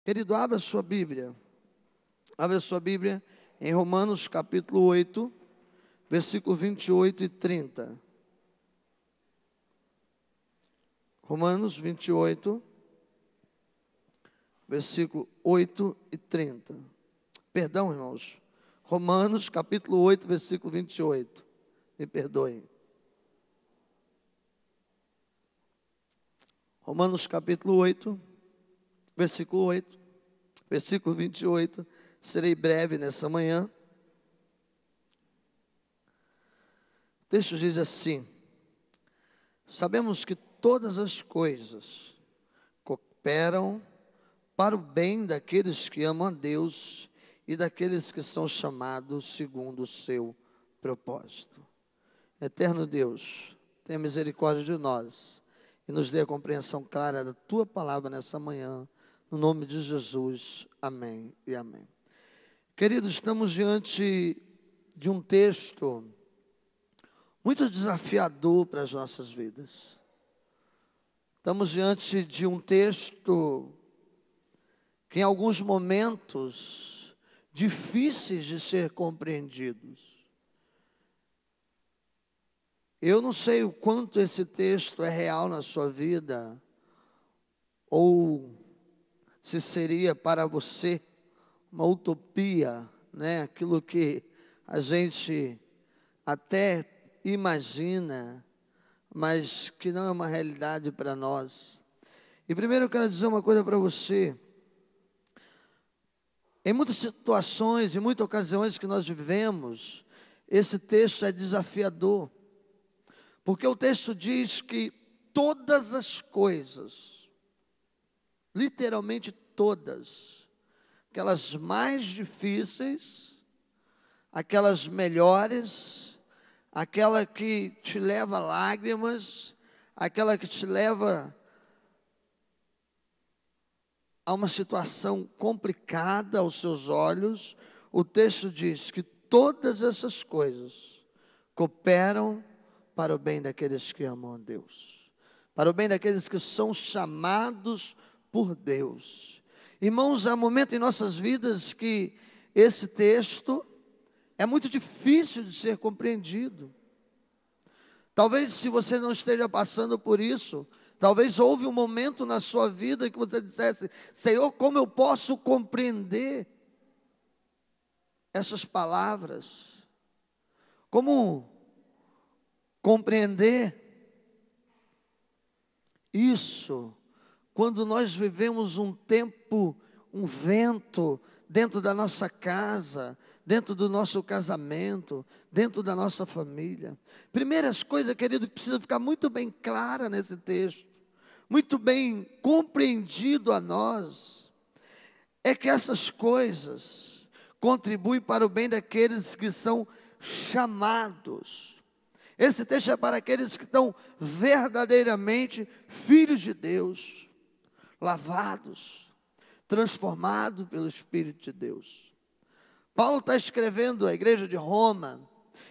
Querido, abra sua Bíblia. Abra sua Bíblia em Romanos capítulo 8, versículo 28 e 30. Romanos 28, versículo 8 e 30. Perdão, irmãos. Romanos capítulo 8, versículo 28. Me perdoem. Romanos capítulo 8, versículo 8, versículo 28. Serei breve nessa manhã. O texto diz assim: sabemos que todas as coisas cooperam para o bem daqueles que amam a Deus e daqueles que são chamados segundo o seu propósito. Eterno Deus, tenha misericórdia de nós e nos dê a compreensão clara da Tua palavra nessa manhã, no nome de Jesus, amém e amém. Queridos, estamos diante de um texto muito desafiador para as nossas vidas. Estamos diante de um texto que em alguns momentos difíceis de ser compreendidos. Eu não sei o quanto esse texto é real na sua vida, ou se seria para você uma utopia, né? Aquilo que a gente até imagina, mas que não é uma realidade para nós. E primeiro eu quero dizer uma coisa para você. Em muitas situações, em muitas ocasiões que nós vivemos, esse texto é desafiador. Porque o texto diz que todas as coisas, literalmente todas, aquelas mais difíceis, aquelas melhores, aquela que te leva lágrimas, aquela que te leva a uma situação complicada aos seus olhos, o texto diz que todas essas coisas cooperam para o bem daqueles que amam a Deus, para o bem daqueles que são chamados por Deus. Irmãos, há momentos em nossas vidas que esse texto é muito difícil de ser compreendido. Talvez se você não esteja passando por isso, talvez houve um momento na sua vida que você dissesse: Senhor, como eu posso compreender essas palavras? Como compreender isso, quando nós vivemos um tempo, um vento, dentro da nossa casa, dentro do nosso casamento, dentro da nossa família? Primeiras coisas, querido, que precisa ficar muito bem clara nesse texto, muito bem compreendido a nós, é que essas coisas contribuem para o bem daqueles que são chamados. Esse texto é para aqueles que estão verdadeiramente filhos de Deus, lavados, transformados pelo Espírito de Deus. Paulo está escrevendo à igreja de Roma,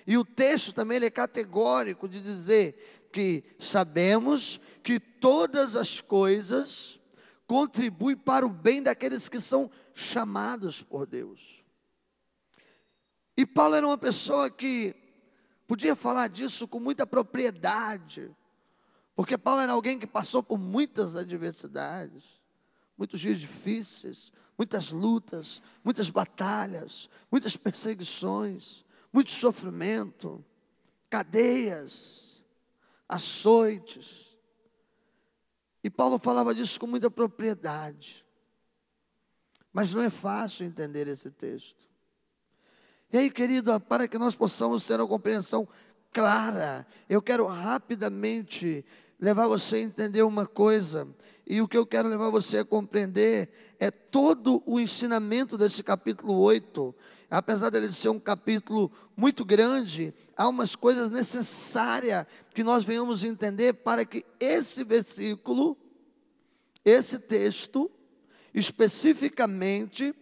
e o texto também ele é categórico de dizer que sabemos que todas as coisas contribuem para o bem daqueles que são chamados por Deus. E Paulo era uma pessoa que podia falar disso com muita propriedade, porque Paulo era alguém que passou por muitas adversidades, muitos dias difíceis, muitas lutas, muitas batalhas, muitas perseguições, muito sofrimento, cadeias, açoites. E Paulo falava disso com muita propriedade. Mas não é fácil entender esse texto. E aí, querido, para que nós possamos ter uma compreensão clara, eu quero rapidamente levar você a entender uma coisa. E o que eu quero levar você a compreender é todo o ensinamento desse capítulo 8. Apesar dele ser um capítulo muito grande, há umas coisas necessárias que nós venhamos entender para que esse versículo, esse texto, especificamente,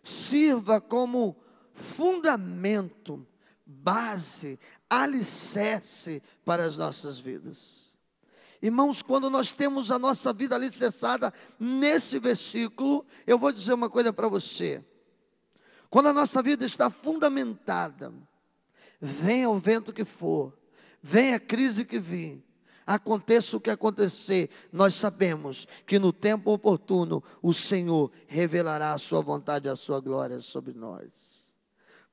sirva como fundamento, base, alicerce para as nossas vidas. Irmãos, quando nós temos a nossa vida alicerçada nesse versículo, eu vou dizer uma coisa para você. Quando a nossa vida está fundamentada, venha o vento que for, venha a crise que vir, aconteça o que acontecer, nós sabemos que no tempo oportuno o Senhor revelará a sua vontade e a sua glória sobre nós.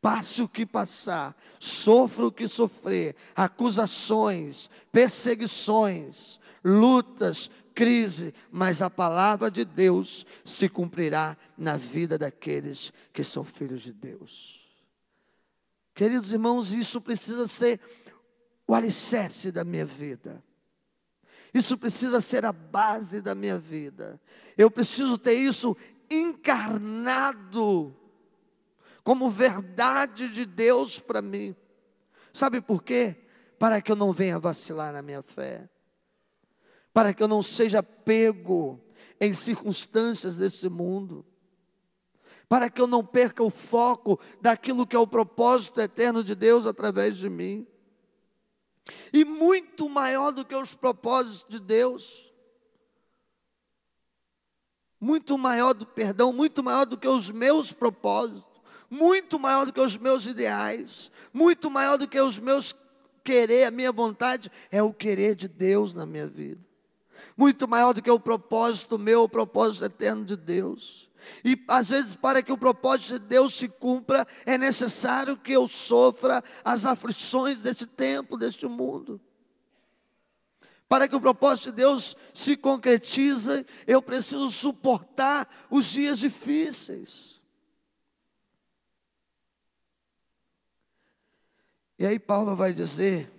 Passe o que passar, sofra o que sofrer, acusações, perseguições, lutas, crise, mas a palavra de Deus se cumprirá na vida daqueles que são filhos de Deus. Queridos irmãos, isso precisa ser o alicerce da minha vida. Isso precisa ser a base da minha vida. Eu preciso ter isso encarnado como verdade de Deus para mim. Sabe por quê? Para que eu não venha vacilar na minha fé. Para que eu não seja pego em circunstâncias desse mundo. Para que eu não perca o foco daquilo que é o propósito eterno de Deus através de mim. E muito maior do que os propósitos de Deus. Muito maior muito maior do que os meus propósitos. Muito maior do que os meus ideais, muito maior do que os meus querer, a minha vontade, é o querer de Deus na minha vida. Muito maior do que o propósito meu, o propósito eterno de Deus. E às vezes para que o propósito de Deus se cumpra, é necessário que eu sofra as aflições desse tempo, deste mundo. Para que o propósito de Deus se concretize, eu preciso suportar os dias difíceis. E aí Paulo vai dizer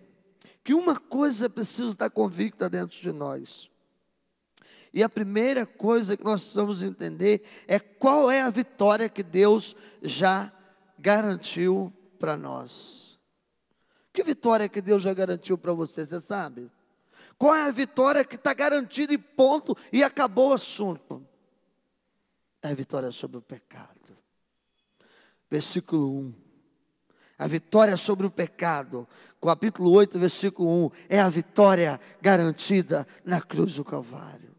que uma coisa precisa estar convicta dentro de nós. E a primeira coisa que nós precisamos entender é qual é a vitória que Deus já garantiu para nós. Que vitória que Deus já garantiu para você, você sabe? Qual é a vitória que está garantida e ponto, e acabou o assunto? É a vitória sobre o pecado. Versículo 1. A vitória sobre o pecado, capítulo 8, versículo 1, é a vitória garantida na cruz do Calvário.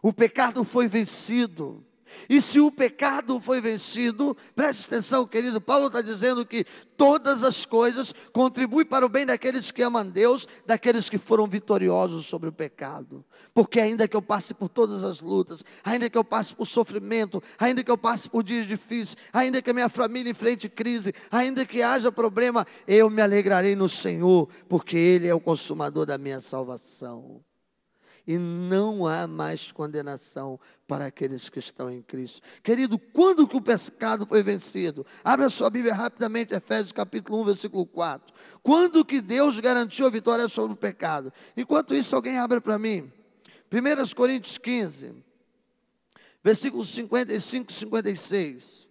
O pecado foi vencido. E se o pecado foi vencido, preste atenção, querido, Paulo está dizendo que todas as coisas contribuem para o bem daqueles que amam a Deus, daqueles que foram vitoriosos sobre o pecado. Porque ainda que eu passe por todas as lutas, ainda que eu passe por sofrimento, ainda que eu passe por dias difíceis, ainda que a minha família enfrente crise, ainda que haja problema, eu me alegrarei no Senhor, porque Ele é o consumador da minha salvação. E não há mais condenação para aqueles que estão em Cristo. Querido, quando que o pecado foi vencido? Abra a sua Bíblia rapidamente, Efésios capítulo 1, versículo 4. Quando que Deus garantiu a vitória sobre o pecado? Enquanto isso, alguém abra para mim. 1 Coríntios 15, versículos 55 e 56.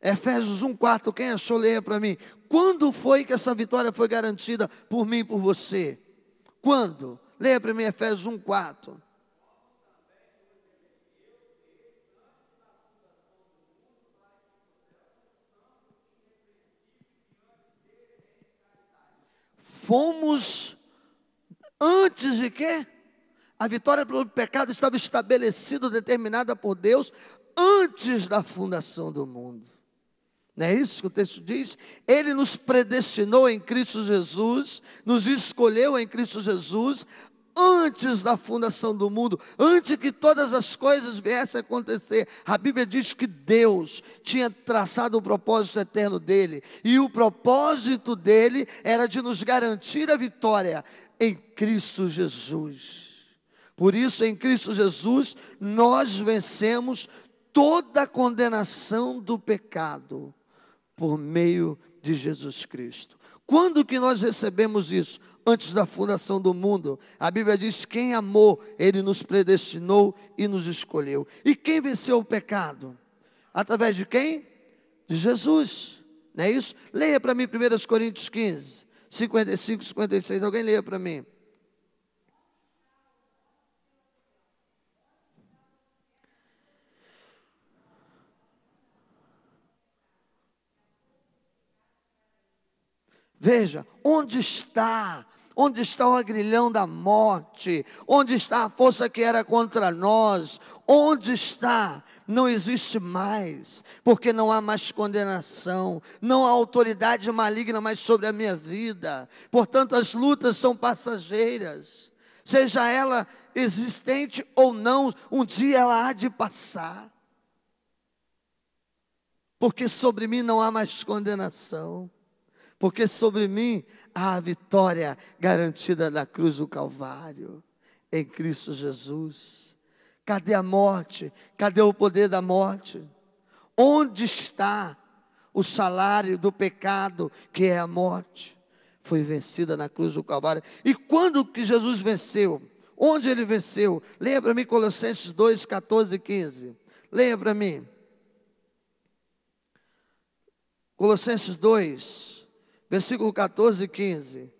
Efésios 1, 4, quem achou, leia para mim. Quando foi que essa vitória foi garantida por mim e por você? Quando? Leia para mim Efésios 1, 4. Fomos antes de quê? A vitória pelo pecado estava estabelecida, determinada por Deus, antes da fundação do mundo. Não é isso que o texto diz? Ele nos predestinou em Cristo Jesus, nos escolheu em Cristo Jesus, antes da fundação do mundo, antes que todas as coisas viessem a acontecer. A Bíblia diz que Deus tinha traçado o propósito eterno dele, e o propósito dele era de nos garantir a vitória em Cristo Jesus. Por isso, em Cristo Jesus, nós vencemos toda a condenação do pecado, por meio de Jesus Cristo. Quando que nós recebemos isso? Antes da fundação do mundo. A Bíblia diz: quem amou, Ele nos predestinou e nos escolheu. E quem venceu o pecado? Através de quem? De Jesus. Não é isso? Leia para mim 1 Coríntios 15, 55 e 56. Alguém leia para mim. Veja, onde está? Onde está o agrilhão da morte? Onde está a força que era contra nós? Onde está? Não existe mais, porque não há mais condenação, não há autoridade maligna mais sobre a minha vida. Portanto, as lutas são passageiras, seja ela existente ou não, um dia ela há de passar. Porque sobre mim não há mais condenação. Porque sobre mim há a vitória garantida na cruz do Calvário, em Cristo Jesus. Cadê a morte? Cadê o poder da morte? Onde está o salário do pecado, que é a morte? Foi vencida na cruz do Calvário. E quando que Jesus venceu? Onde ele venceu? Leia para mim Colossenses 2, 14 e 15. Leia para mim. Colossenses 2, versículo 14 e 15.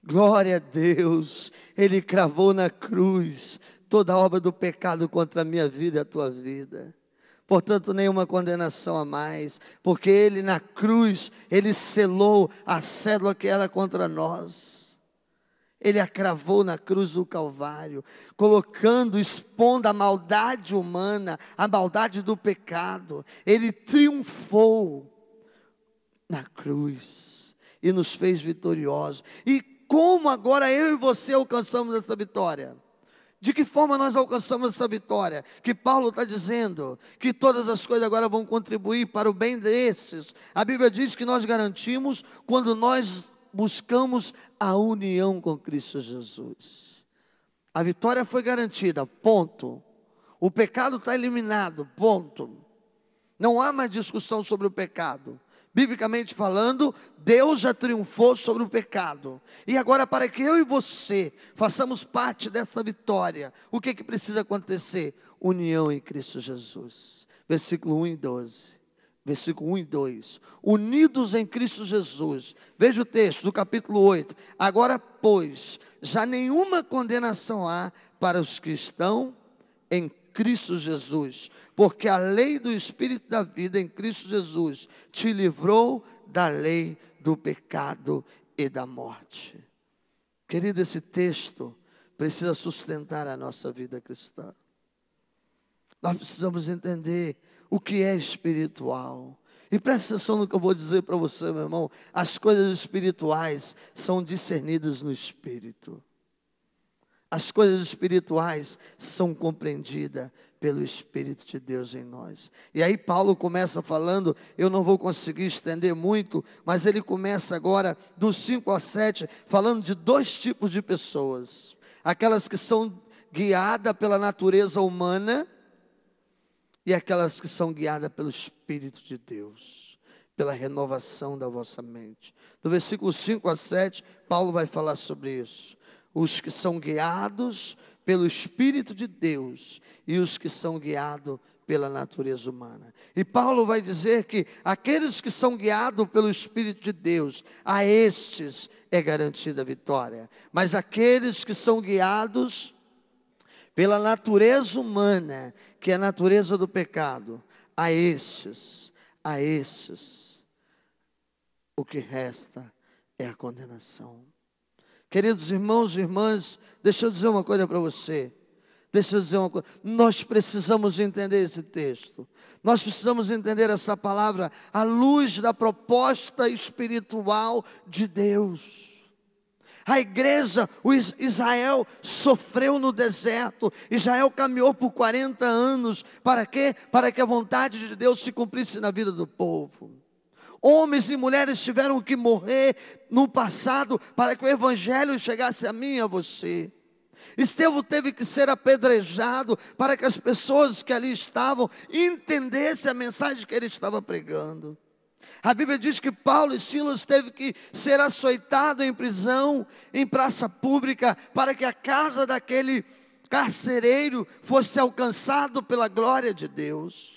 Glória a Deus, Ele cravou na cruz toda a obra do pecado contra a minha vida e a tua vida. Portanto, nenhuma condenação a mais, porque Ele na cruz, Ele selou a cédula que era contra nós. Ele a cravou na cruz do Calvário, colocando, expondo a maldade humana, a maldade do pecado. Ele triunfou na cruz e nos fez vitoriosos. E como agora eu e você alcançamos essa vitória? De que forma nós alcançamos essa vitória? Que Paulo está dizendo que todas as coisas agora vão contribuir para o bem desses. A Bíblia diz que nós garantimos quando nós buscamos a união com Cristo Jesus. A vitória foi garantida, ponto. O pecado está eliminado, ponto. Não há mais discussão sobre o pecado. Biblicamente falando, Deus já triunfou sobre o pecado. E agora, para que eu e você façamos parte dessa vitória, o que precisa acontecer? União em Cristo Jesus. Versículo 1 e 12. Versículo 1 e 2. Unidos em Cristo Jesus. Veja o texto do capítulo 8. Agora, pois, já nenhuma condenação há para os que estão em Cristo Jesus, porque a lei do Espírito da vida em Cristo Jesus te livrou da lei do pecado e da morte. Querido, esse texto precisa sustentar a nossa vida cristã. Nós precisamos entender o que é espiritual. E presta atenção no que eu vou dizer para você, meu irmão. As coisas espirituais são discernidas no Espírito. As coisas espirituais são compreendidas pelo Espírito de Deus em nós. E aí Paulo começa falando, eu não vou conseguir estender muito, mas ele começa agora dos 5 a 7, falando de dois tipos de pessoas. Aquelas que são guiadas pela natureza humana e aquelas que são guiadas pelo Espírito de Deus, pela renovação da vossa mente. Do versículo 5 a 7, Paulo vai falar sobre isso. Os que são guiados pelo Espírito de Deus e os que são guiados pela natureza humana. E Paulo vai dizer que aqueles que são guiados pelo Espírito de Deus, a estes é garantida a vitória. Mas aqueles que são guiados pela natureza humana, que é a natureza do pecado, a estes, o que resta é a condenação. Queridos irmãos e irmãs, deixa eu dizer uma coisa para você. Nós precisamos entender esse texto. Nós precisamos entender essa palavra à luz da proposta espiritual de Deus. A igreja, Israel sofreu no deserto. Israel caminhou por 40 anos. Para quê? Para que a vontade de Deus se cumprisse na vida do povo. Homens e mulheres tiveram que morrer no passado para que o evangelho chegasse a mim e a você. Estevão teve que ser apedrejado para que as pessoas que ali estavam entendessem a mensagem que ele estava pregando. A Bíblia diz que Paulo e Silas teve que ser açoitado em prisão, em praça pública, para que a casa daquele carcereiro fosse alcançado pela glória de Deus.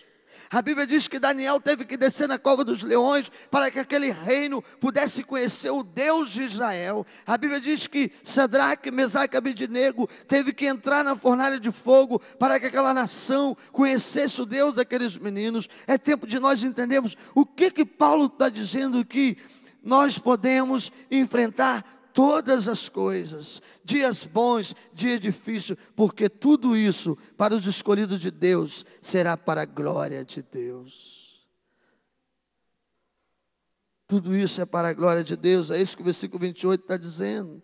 A Bíblia diz que Daniel teve que descer na cova dos leões para que aquele reino pudesse conhecer o Deus de Israel. A Bíblia diz que Sadraque, Mesaque e Abednego teve que entrar na fornalha de fogo para que aquela nação conhecesse o Deus daqueles meninos. É tempo de nós entendermos o que Paulo está dizendo, que nós podemos enfrentar todas as coisas, dias bons, dias difíceis, porque tudo isso, para os escolhidos de Deus, será para a glória de Deus. Tudo isso é para a glória de Deus, é isso que o versículo 28 está dizendo.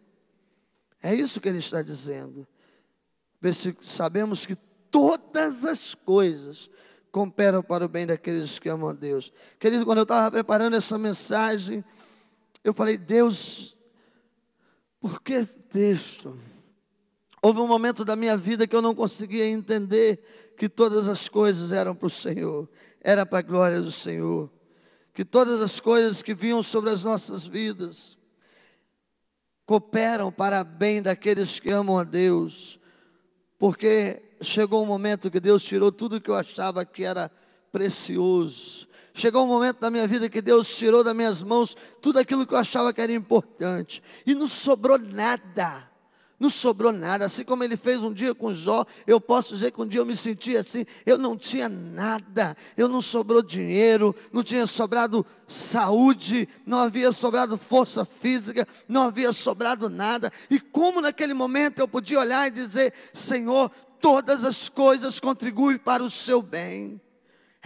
É isso que ele está dizendo. Sabemos que todas as coisas cooperam para o bem daqueles que amam a Deus. Querido, quando eu estava preparando essa mensagem, eu falei, Deus, por que esse texto? Houve um momento da minha vida que eu não conseguia entender que todas as coisas eram para o Senhor, era para a glória do Senhor, que todas as coisas que vinham sobre as nossas vidas cooperam para o bem daqueles que amam a Deus, porque chegou um momento que Deus tirou tudo que eu achava que era precioso. Chegou um momento da minha vida que Deus tirou das minhas mãos tudo aquilo que eu achava que era importante. E não sobrou nada. Não sobrou nada. Assim como Ele fez um dia com Jó, eu posso dizer que um dia eu me senti assim. Eu não tinha nada. Eu não sobrou dinheiro, não tinha sobrado saúde, não havia sobrado força física, não havia sobrado nada. E como naquele momento eu podia olhar e dizer, Senhor, todas as coisas contribuem para o seu bem.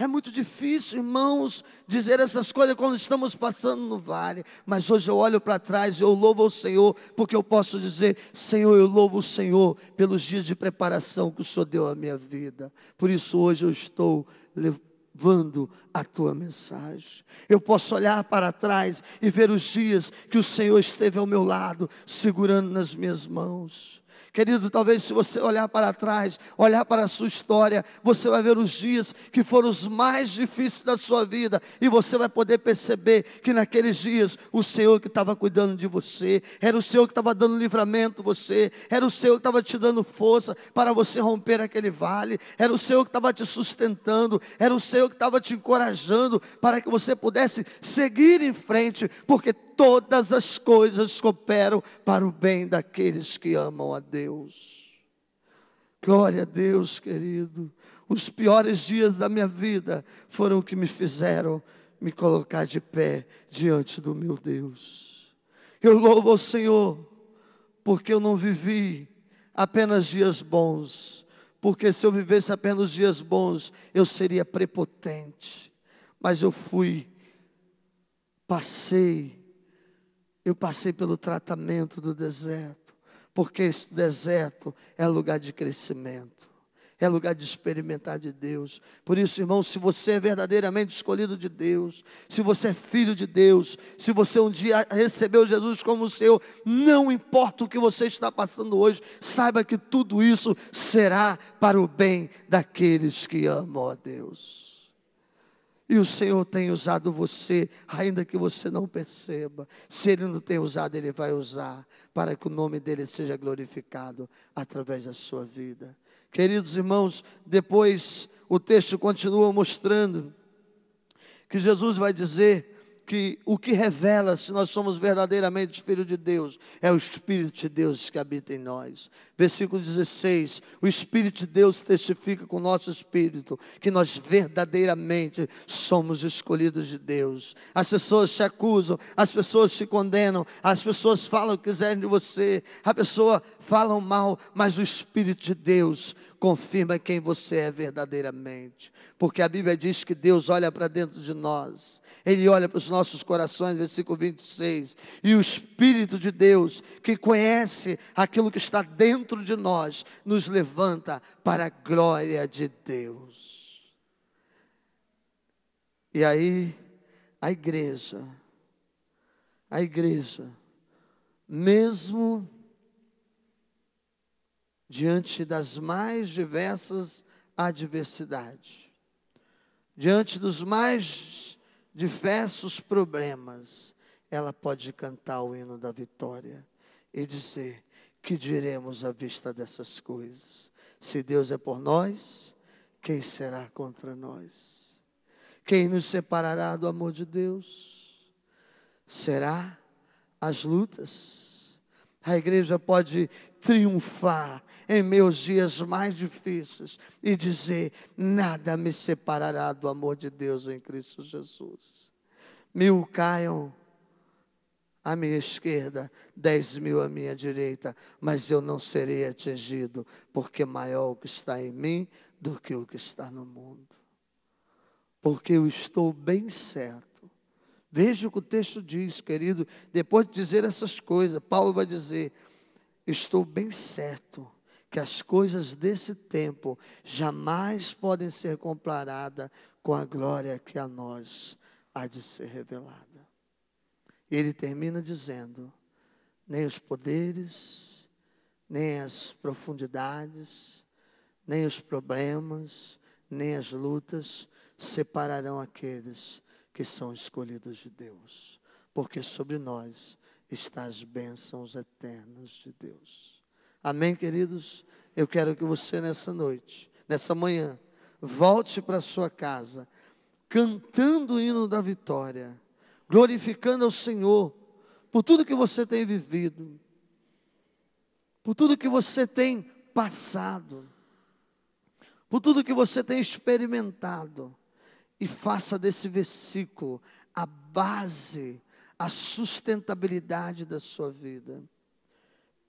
É muito difícil, irmãos, dizer essas coisas quando estamos passando no vale. Mas hoje eu olho para trás e eu louvo ao Senhor, porque eu posso dizer, Senhor, eu louvo o Senhor pelos dias de preparação que o Senhor deu à minha vida. Por isso hoje eu estou levando a tua mensagem. Eu posso olhar para trás e ver os dias que o Senhor esteve ao meu lado, segurando nas minhas mãos. Querido, talvez se você olhar para trás, olhar para a sua história, você vai ver os dias que foram os mais difíceis da sua vida, e você vai poder perceber que naqueles dias, o Senhor que estava cuidando de você, era o Senhor que estava dando livramento a você, era o Senhor que estava te dando força para você romper aquele vale, era o Senhor que estava te sustentando, era o Senhor que estava te encorajando, para que você pudesse seguir em frente, porque todas as coisas cooperam para o bem daqueles que amam a Deus. Glória a Deus, querido. Os piores dias da minha vida foram o que me fizeram me colocar de pé diante do meu Deus. Eu louvo ao Senhor, porque eu não vivi apenas dias bons, porque se eu vivesse apenas dias bons, eu seria prepotente. Mas eu passei pelo tratamento do deserto, porque esse deserto é lugar de crescimento, é lugar de experimentar de Deus. Por isso, irmão, se você é verdadeiramente escolhido de Deus, se você é filho de Deus, se você um dia recebeu Jesus como o seu, não importa o que você está passando hoje, saiba que tudo isso será para o bem daqueles que amam a Deus. E o Senhor tem usado você, ainda que você não perceba. Se Ele não tem usado, Ele vai usar, para que o nome dEle seja glorificado através da sua vida. Queridos irmãos, depois o texto continua mostrando que Jesus vai dizer que o que revela se nós somos verdadeiramente filhos de Deus é o Espírito de Deus que habita em nós. Versículo 16, o Espírito de Deus testifica com o nosso espírito que nós verdadeiramente somos escolhidos de Deus. As pessoas te acusam, as pessoas te condenam, as pessoas falam o que quiserem de você, a pessoa fala mal, mas o Espírito de Deus confirma quem você é verdadeiramente. Porque a Bíblia diz que Deus olha para dentro de nós, Ele olha para os nossos corações, versículo 26, e o Espírito de Deus, que conhece aquilo que está dentro de nós, nos levanta para a glória de Deus. E aí, a igreja, mesmo diante das mais diversas adversidades, diante dos mais diversos problemas, ela pode cantar o hino da vitória e dizer: que diremos à vista dessas coisas? Se Deus é por nós, quem será contra nós? Quem nos separará do amor de Deus? Será as lutas. A igreja pode triunfar em meus dias mais difíceis e dizer: nada me separará do amor de Deus em Cristo Jesus. 1000 caiam à minha esquerda, 10.000 à minha direita, mas eu não serei atingido, porque maior o que está em mim do que o que está no mundo. Porque eu estou bem certo. Veja o que o texto diz, querido. Depois de dizer essas coisas, Paulo vai dizer: estou bem certo que as coisas desse tempo jamais podem ser comparadas com a glória que a nós há de ser revelada. Ele termina dizendo: nem os poderes, nem as profundidades, nem os problemas, nem as lutas separarão aqueles que são escolhidos de Deus, porque sobre nós estão as bênçãos eternas de Deus. Amém, queridos? Eu quero que você nessa noite, nessa manhã, volte para a sua casa, cantando o hino da vitória, glorificando ao Senhor por tudo que você tem vivido, por tudo que você tem passado, por tudo que você tem experimentado. E faça desse versículo a base, a sustentabilidade da sua vida.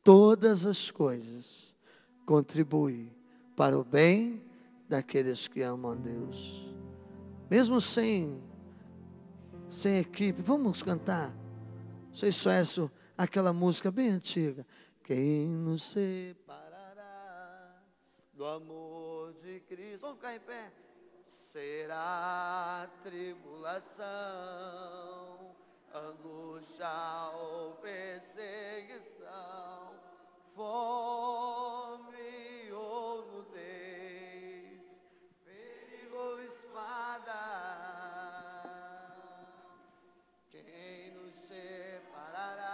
Todas as coisas contribuem para o bem daqueles que amam a Deus. Mesmo sem equipe, vamos cantar. Vocês conhecem aquela música bem antiga. Quem nos separará do amor de Cristo? Vamos ficar em pé. Será tribulação, angústia ou perseguição, fome ou nudez, perigo ou espada. Quem nos separará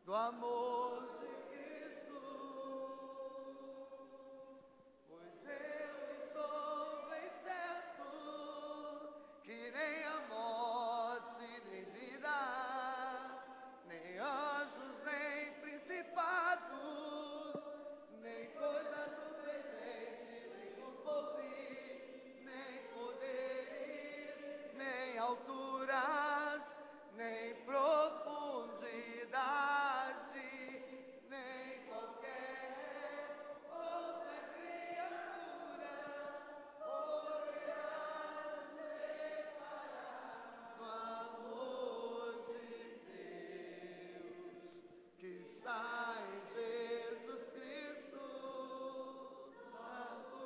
do amor de Cristo? Pois eu estou bem certo que nem a morte, nem vida, nem anjos, nem principados, nem coisas do presente, nem do porvir, nem poderes, nem alturas, nem profundidade, nem qualquer outra criatura poderá nos separar do amor de Deus que está em Jesus Cristo, nosso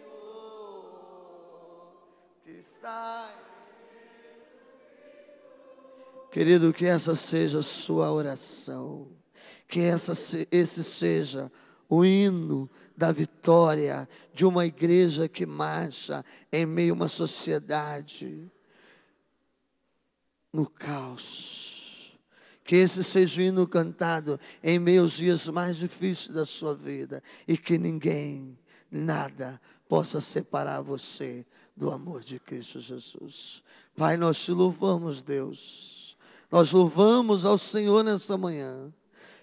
Senhor, que está em... Querido, que essa seja a sua oração, que esse seja o hino da vitória de uma igreja que marcha em meio a uma sociedade no caos. Que esse seja o hino cantado em meio aos dias mais difíceis da sua vida e que ninguém, nada possa separar você do amor de Cristo Jesus. Pai, nós te louvamos, Deus. Nós louvamos ao Senhor nessa manhã,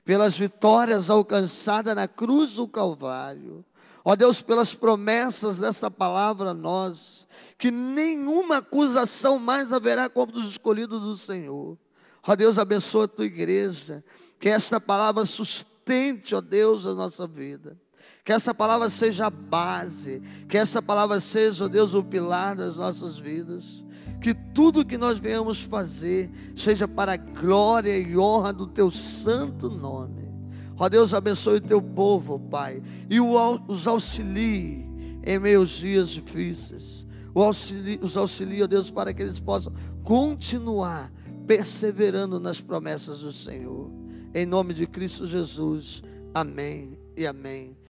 pelas vitórias alcançadas na cruz do Calvário. Ó Deus, pelas promessas dessa palavra a nós, que nenhuma acusação mais haverá contra os escolhidos do Senhor. Ó Deus, abençoa a tua igreja, que esta palavra sustente, ó Deus, a nossa vida. Que essa palavra seja a base, que essa palavra seja, ó Deus, o pilar das nossas vidas. Que tudo que nós venhamos fazer seja para a glória e honra do teu santo nome. Ó Deus, abençoe o teu povo, Pai, e os auxilie em meus dias difíceis. Os auxilie, ó Deus, para que eles possam continuar perseverando nas promessas do Senhor. Em nome de Cristo Jesus, amém e amém.